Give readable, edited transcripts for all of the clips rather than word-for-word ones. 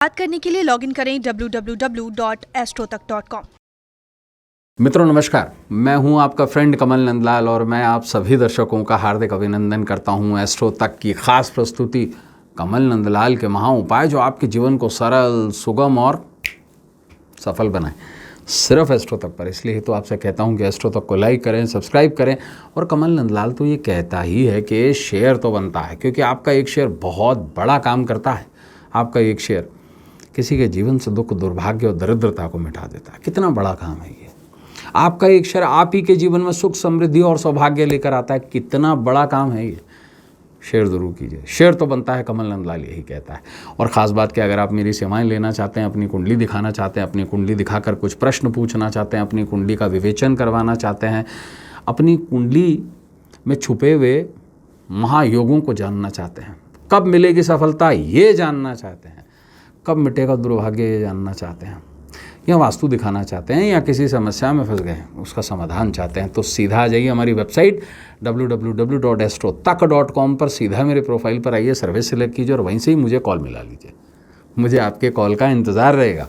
बात करने के लिए लॉगिन करें www.astrotak.com। मित्रों नमस्कार, मैं हूं आपका फ्रेंड कमल नंदलाल और मैं आप सभी दर्शकों का हार्दिक अभिनंदन करता हूं एस्ट्रो तक की खास प्रस्तुति कमल नंदलाल के महा उपाय जो आपके जीवन को सरल, सुगम और सफल बनाए, सिर्फ एस्ट्रो तक पर। इसलिए तो आपसे कहता हूं कि एस्ट्रो तक को लाइक करें, सब्सक्राइब करें। और कमल नंदलाल तो ये कहता ही है कि शेयर तो बनता है, क्योंकि आपका एक शेयर बहुत बड़ा काम करता है। आपका एक शेयर किसी के जीवन से दुख, दुर्भाग्य और दरिद्रता को मिटा देता है। कितना बड़ा काम है ये। आपका एक शेयर आप ही के जीवन में सुख, समृद्धि और सौभाग्य लेकर आता है। कितना बड़ा काम है ये। शेयर जरूर कीजिए। शेयर तो बनता है, कमल नंदलाल यही कहता है। और ख़ास बात कि अगर आप मेरी सेवाएं लेना चाहते हैं, अपनी कुंडली दिखाना चाहते हैं, अपनी कुंडली दिखाकर कुछ प्रश्न पूछना चाहते हैं, अपनी कुंडली का विवेचन करवाना चाहते हैं, अपनी कुंडली में छुपे हुए महायोगों को जानना चाहते हैं, कब मिलेगी सफलता ये जानना चाहते हैं, कब मिटेगा दुर्भाग्य ये जानना चाहते हैं, या वास्तु दिखाना चाहते हैं, या किसी समस्या में फंस गए उसका समाधान चाहते हैं, तो सीधा आ जाइए हमारी वेबसाइट www.astrotak.com पर। सीधा मेरे प्रोफाइल पर आइए, सर्विस सिलेक्ट कीजिए और वहीं से ही मुझे कॉल मिला लीजिए। मुझे आपके कॉल का इंतज़ार रहेगा।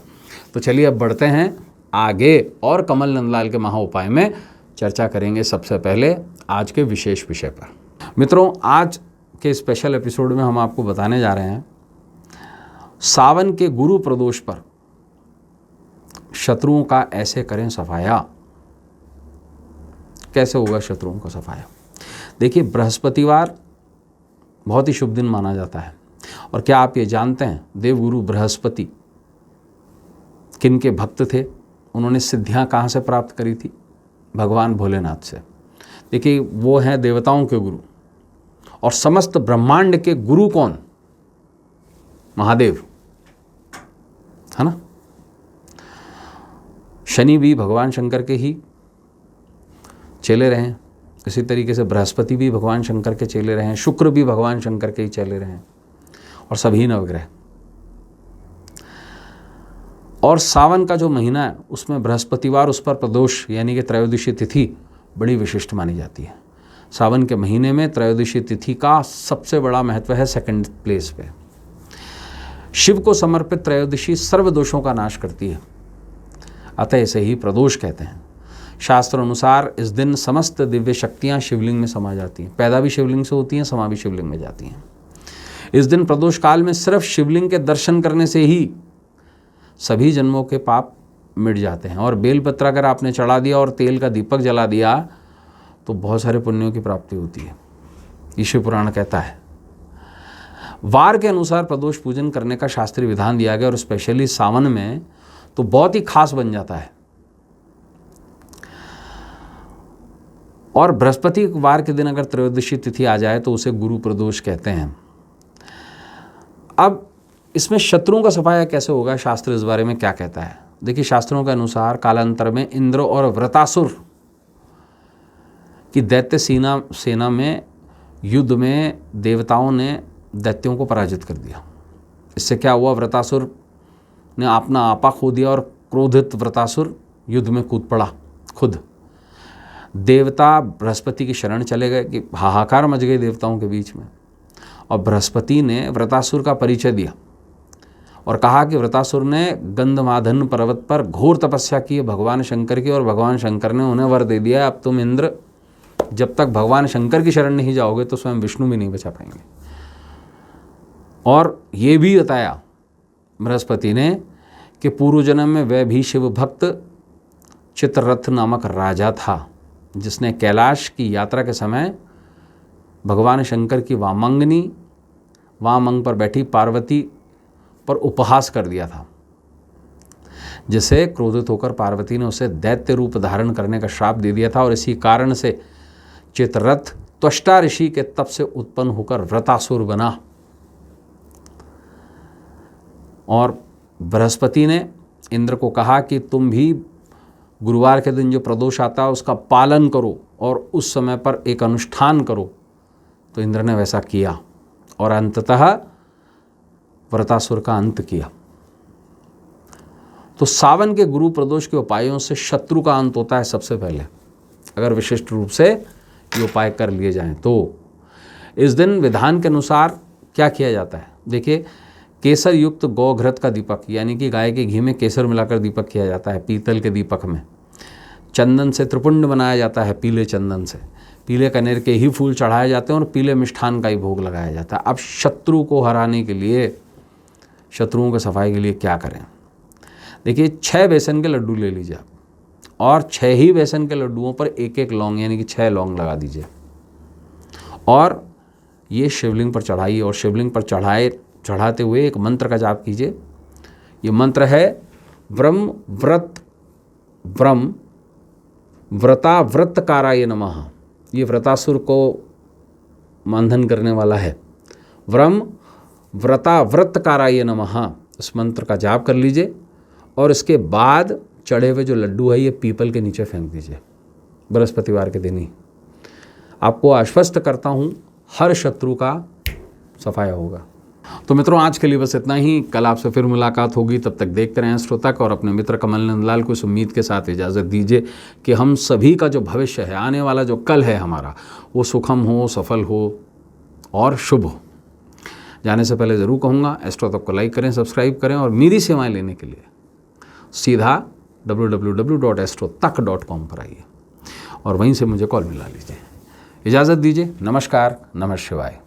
तो चलिए अब बढ़ते हैं आगे और कमल नंदलाल के महा उपाय में चर्चा करेंगे। सबसे पहले आज के विशेष विषय पर। मित्रों, आज के स्पेशल एपिसोड में हम आपको बताने जा रहे हैं सावन के गुरु प्रदोष पर शत्रुओं का ऐसे करें सफाया। कैसे होगा शत्रुओं का सफाया? देखिए, बृहस्पतिवार बहुत ही शुभ दिन माना जाता है। और क्या आप ये जानते हैं देवगुरु बृहस्पति किन के भक्त थे? उन्होंने सिद्धियां कहाँ से प्राप्त करी थी? भगवान भोलेनाथ से। देखिए, वो हैं देवताओं के गुरु। और समस्त ब्रह्मांड के गुरु कौन? महादेव, है ना। शनि भी भगवान शंकर के ही चेले रहे, इसी तरीके से बृहस्पति भी भगवान शंकर के चेले रहे, शुक्र भी भगवान शंकर के ही चेले रहे, और सभी नवग्रह। और सावन का जो महीना है उसमें बृहस्पतिवार, उस पर प्रदोष यानी कि त्रयोदशी तिथि बड़ी विशिष्ट मानी जाती है। सावन के महीने में त्रयोदशी तिथि का सबसे बड़ा महत्व है, सेकंड प्लेस पे। शिव को समर्पित त्रयोदशी सर्व दोषों का नाश करती है, अतः इसे ही प्रदोष कहते हैं। शास्त्र अनुसार इस दिन समस्त दिव्य शक्तियां शिवलिंग में समा जाती हैं। पैदा भी शिवलिंग से होती हैं, समा भी शिवलिंग में जाती हैं। इस दिन प्रदोष काल में सिर्फ शिवलिंग के दर्शन करने से ही सभी जन्मों के पाप मिट जाते हैं। और बेलपत्र अगर आपने चढ़ा दिया और तेल का दीपक जला दिया तो बहुत सारे पुण्यों की प्राप्ति होती है, ये शिव पुराण कहता है। वार के अनुसार प्रदोष पूजन करने का शास्त्रीय विधान दिया गया, और स्पेशली सावन में तो बहुत ही खास बन जाता है। और बृहस्पति वार के दिन अगर त्रयोदशी तिथि आ जाए तो उसे गुरु प्रदोष कहते हैं। अब इसमें शत्रुओं का सफाया कैसे होगा, शास्त्र इस बारे में क्या कहता है? देखिए, शास्त्रों के अनुसार कालांतर में इंद्र और वृतासुर की दैत्य सेना में युद्ध में देवताओं ने दैत्यों को पराजित कर दिया। इससे क्या हुआ? वृतासुर ने अपना आपा खो दिया और क्रोधित वृतासुर युद्ध में कूद पड़ा खुद। देवता बृहस्पति की शरण चले गए कि हाहाकार मच गई देवताओं के बीच में। और बृहस्पति ने वृतासुर का परिचय दिया और कहा कि वृतासुर ने गंधमादन पर्वत पर घोर तपस्या की है भगवान शंकर की, और भगवान शंकर ने उन्हें वर दे दिया, अब तुम इंद्र जब तक भगवान शंकर की शरण नहीं जाओगे तो स्वयं विष्णु भी नहीं बचा पाएंगे। और ये भी बताया बृहस्पति ने कि पूर्व जन्म में वह भी शिव भक्त चित्ररथ नामक राजा था, जिसने कैलाश की यात्रा के समय भगवान शंकर की वामंग पर बैठी पार्वती पर उपहास कर दिया था, जिसे क्रोधित होकर पार्वती ने उसे दैत्य रूप धारण करने का श्राप दे दिया था। और इसी कारण से चित्ररथ त्वष्टा ऋषि के तप से उत्पन्न होकर वृतासुर बना। और बृहस्पति ने इंद्र को कहा कि तुम भी गुरुवार के दिन जो प्रदोष आता है उसका पालन करो और उस समय पर एक अनुष्ठान करो। तो इंद्र ने वैसा किया और अंततः वृतासुर का अंत किया। तो सावन के गुरु प्रदोष के उपायों से शत्रु का अंत होता है सबसे पहले, अगर विशिष्ट रूप से ये उपाय कर लिए जाएं तो। इस दिन विधान के अनुसार क्या किया जाता है? देखिए, केसर युक्त गौघृत का दीपक, यानी कि गाय के घी में केसर मिलाकर दीपक किया जाता है पीतल के दीपक में। चंदन से त्रिपुंड बनाया जाता है, पीले चंदन से। पीले कनेर के ही फूल चढ़ाए जाते हैं और पीले मिष्ठान का ही भोग लगाया जाता है। अब शत्रु को हराने के लिए, शत्रुओं की सफाई के लिए क्या करें? देखिए, 6 बेसन के लड्डू ले लीजिए आप, और 6 ही बेसन के लड्डुओं पर एक एक लौंग, यानी कि 6 लौंग लगा दीजिए, और ये शिवलिंग पर चढ़ाइए। और शिवलिंग पर चढ़ाते हुए एक मंत्र का जाप कीजिए। ये मंत्र है ब्रह्म व्रताव्रतकाराय नमः। ये व्रतासुर को मंथन करने वाला है। ब्रह्म व्रताव्रतकाराय नमः, इस मंत्र का जाप कर लीजिए, और इसके बाद चढ़े हुए जो लड्डू है ये पीपल के नीचे फेंक दीजिए, बृहस्पतिवार के दिन ही। आपको आश्वस्त करता हूँ, हर शत्रु का सफाया होगा। तो मित्रों, आज के लिए बस इतना ही। कल आपसे फिर मुलाकात होगी, तब तक देखते रहें एस्ट्रो तक, और अपने मित्र कमल नंदलाल को इस उम्मीद के साथ इजाज़त दीजिए कि हम सभी का जो भविष्य है, आने वाला जो कल है हमारा, वो सुखम हो, सफल हो और शुभ हो। जाने से पहले ज़रूर कहूँगा, एस्ट्रो तक को लाइक करें, सब्सक्राइब करें, और मेरी सेवाएं लेने के लिए सीधा www.astrotak.com पर आइए और वहीं से मुझे कॉल मिला लीजिए। इजाज़त दीजिए। नमस्कार, नमः शिवाय।